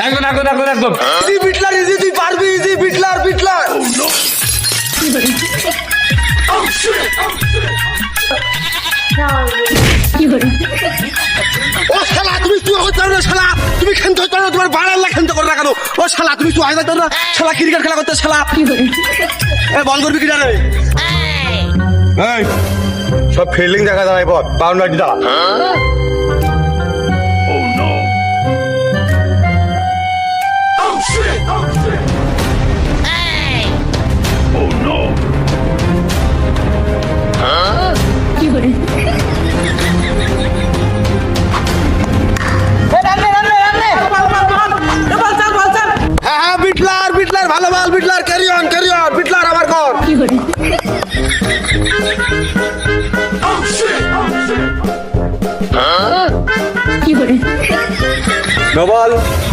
একদম একদম একদম একদম ইজি বিটলার ইজি, তুই পারবি, ইজি বিটলার বিটলার। ও শালা তুমি তুই হইতে না শালা, তুমি খেলতে হইতে না, তোমার বাড়াল্লা খেলতে করো না কেন? ও শালা তুমি তুই হইতে না শালা, ক্রিকেট খেলা করতে শালা। এ বল করবি কি রে? এই সব ফিল্ডিং দেখা যায় পর বাউন্ডারি দাঁড়া। হ্যাঁ হ্যাঁ বিটলার বিটলার, ভালো বল বিটলার, ক্যারি অন বিটলার, আবার কর। নো বল।